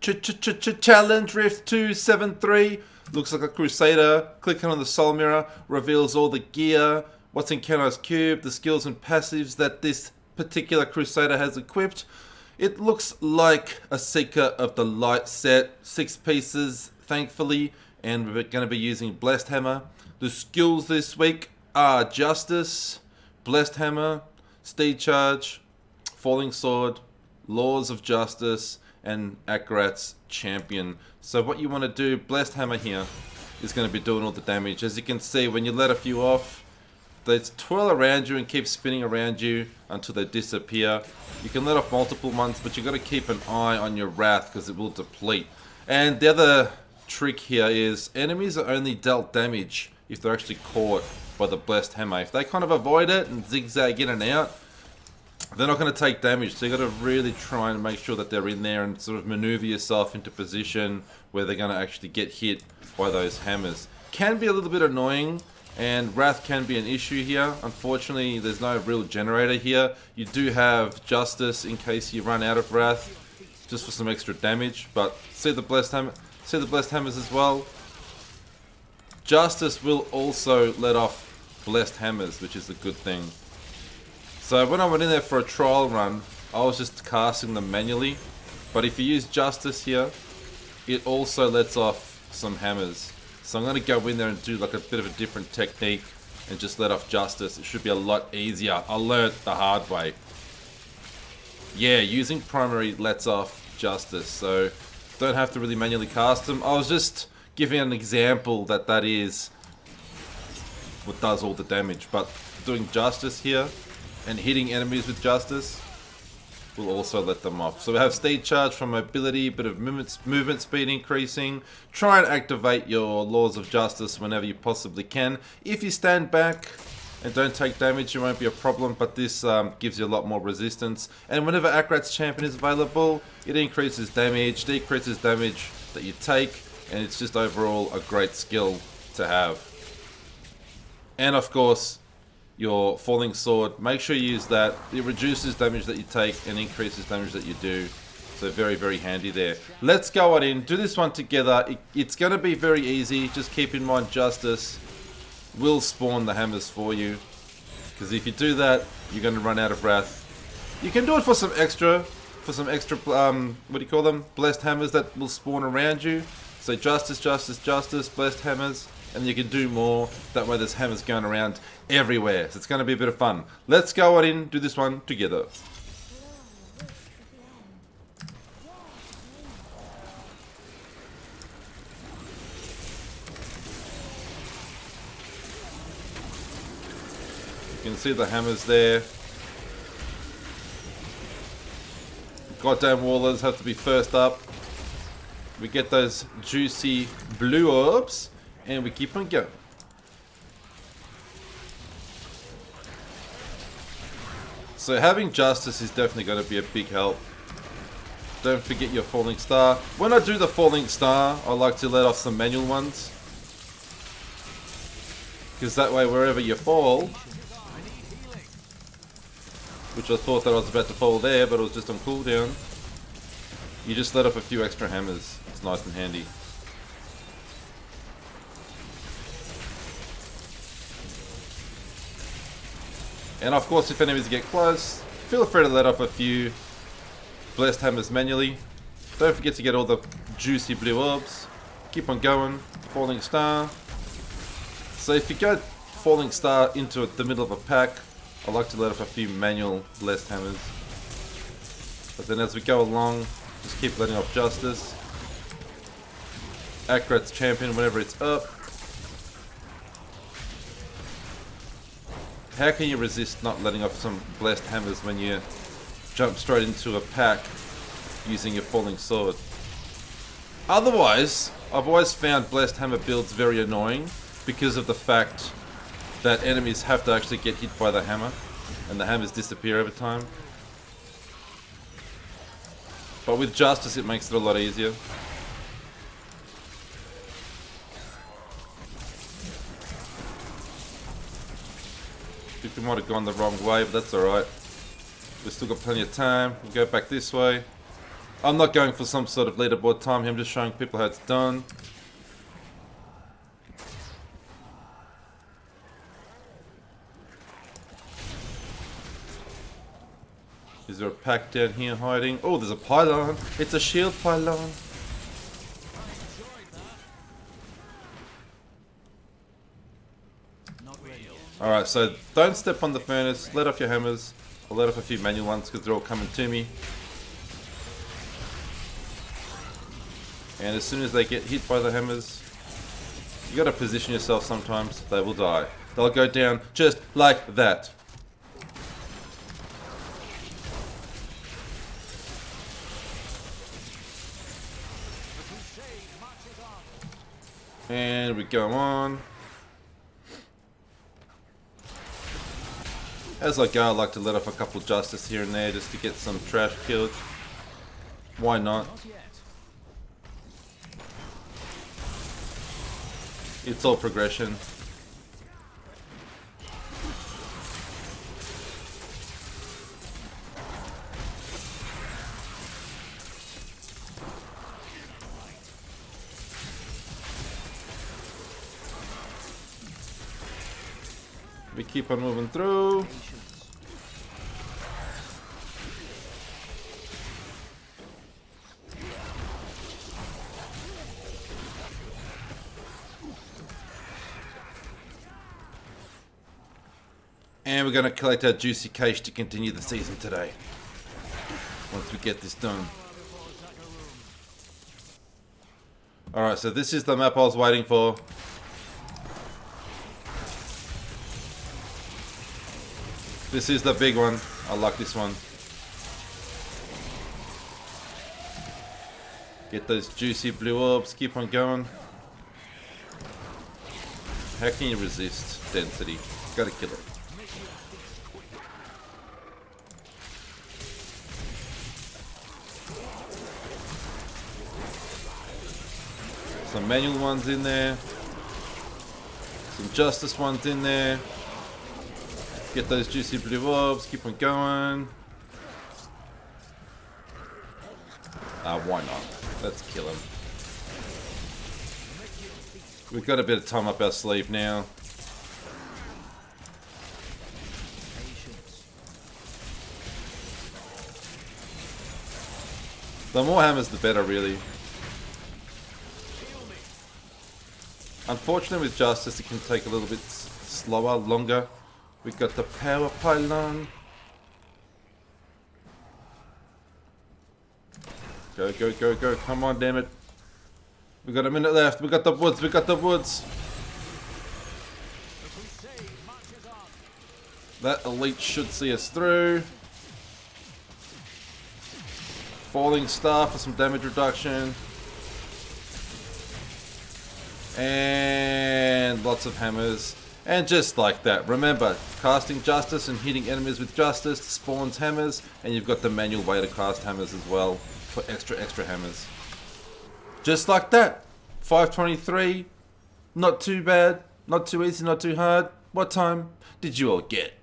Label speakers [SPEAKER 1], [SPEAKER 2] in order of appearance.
[SPEAKER 1] Challenge Rift 273. Looks like a Crusader. Clicking on the soul mirror reveals all the gear, what's in Kenai's cube, the skills and passives that this particular Crusader has equipped. It looks like a Seeker of the Light set, 6 pieces, thankfully, and we're going to be using Blessed Hammer. The skills this week are Justice, Blessed Hammer, Steed Charge, Falling Sword, Laws of Justice, and Akarat's Champion. So what you want to do, Blessed Hammer here, is going to be doing all the damage. As you can see, when you let a few off, they twirl around you and keep spinning around you until they disappear. You can let off multiple ones, but you've got to keep an eye on your Wrath because it will deplete. And the other trick here is enemies are only dealt damage if they're actually caught by the Blessed Hammer. If they kind of avoid it and zigzag in and out, they're not going to take damage. So you've got to really try and make sure that they're in there and sort of maneuver yourself into position where they're going to actually get hit by those hammers. Can be a little bit annoying, and Wrath can be an issue here. Unfortunately, there's no real generator here. You do have Justice in case you run out of Wrath, just for some extra damage. But see the Blessed Hammer, see the Blessed Hammers as well. Justice will also let off Blessed Hammers, which is a good thing. So when I went in there for a trial run, I was just casting them manually. But if you use Justice here, it also lets off some hammers. So I'm going to go in there and do like a bit of a different technique and just let off Justice. It should be a lot easier. I learnt the hard way. Yeah, using primary lets off Justice, so don't have to really manually cast them. I was just giving an example that is what does all the damage. But doing Justice here and hitting enemies with Justice will also let them off. So we have Steed Charge for mobility, bit of movement speed increasing. Try and activate your Laws of Justice whenever you possibly can. If you stand back and don't take damage, it won't be a problem, but this gives you a lot more resistance. And whenever Akarat's Champion is available, it increases damage, decreases damage that you take, and it's just overall a great skill to have. And of course, your Falling Sword, make sure you use that. It reduces damage that you take and increases damage that you do. So very, very handy there. Let's go on in, do this one together. It's going to be very easy. Just keep in mind Justice will spawn the hammers for you. Because if you do that, you're going to run out of Wrath. You can do it for some extra, what do you call them? Blessed Hammers that will spawn around you. So Justice, Justice, Justice, Blessed Hammers. And you can do more. That way there's hammers going around everywhere. So it's going to be a bit of fun. Let's go on in, do this one together. You can see the hammers there. Goddamn Wallers have to be first up. We get those juicy blue orbs. And we keep on going. So having Justice is definitely going to be a big help. Don't forget your Falling Star. When I do the Falling Star, I like to let off some manual ones. Because that way wherever you fall, which I thought that I was about to fall there, but it was just on cooldown, you just let off a few extra hammers. It's nice and handy. And of course, if enemies get close, feel free to let off a few Blessed Hammers manually. Don't forget to get all the juicy blue orbs. Keep on going. Falling Star. So if you go Falling Star into the middle of a pack, I like to let off a few manual Blessed Hammers. But then as we go along, just keep letting off Justice. Akarat's Champion whenever it's up. How can you resist not letting off some Blessed Hammers when you jump straight into a pack using your Falling Sword? Otherwise, I've always found Blessed Hammer builds very annoying because of the fact that enemies have to actually get hit by the hammer and the hammers disappear over time. But with Justice, it makes it a lot easier. I think we might have gone the wrong way, but that's alright. We've still got plenty of time. We'll go back this way. I'm not going for some sort of leaderboard time here, I'm just showing people how it's done. Is there a pack down here hiding? Oh, there's a pylon. It's a shield pylon. Alright, so don't step on the furnace. Let off your hammers. I'll let off a few manual ones because they're all coming to me. And as soon as they get hit by the hammers, you gotta position yourself sometimes. They will die. They'll go down just like that. And we go on. As I go, I like to let off a couple justice here and there just to get some trash killed. Why not? It's all progression. We keep on moving through. And we're going to collect our juicy cash to continue the season today. Once we get this done. Alright, so this is the map I was waiting for. This is the big one. I like this one. Get those juicy blue orbs. Keep on going. How can you resist density? Gotta kill it. Some manual ones in there. Some justice ones in there. Get those juicy blue orbs, keep on going. Why not? Let's kill him. We've got a bit of time up our sleeve now. The more hammers the better, really. Unfortunately with Justice it can take a little bit slower, longer. We've got the power pylon. Go, go, go, go. Come on, damn it. We got a minute left. We got the woods. We got the woods. That elite should see us through. Falling star for some damage reduction. And lots of hammers. And just like that, remember, casting Justice and hitting enemies with Justice spawns hammers, and you've got the manual way to cast hammers as well for extra hammers. Just like that. 523, not too bad, not too easy, not too hard. What time did you all get?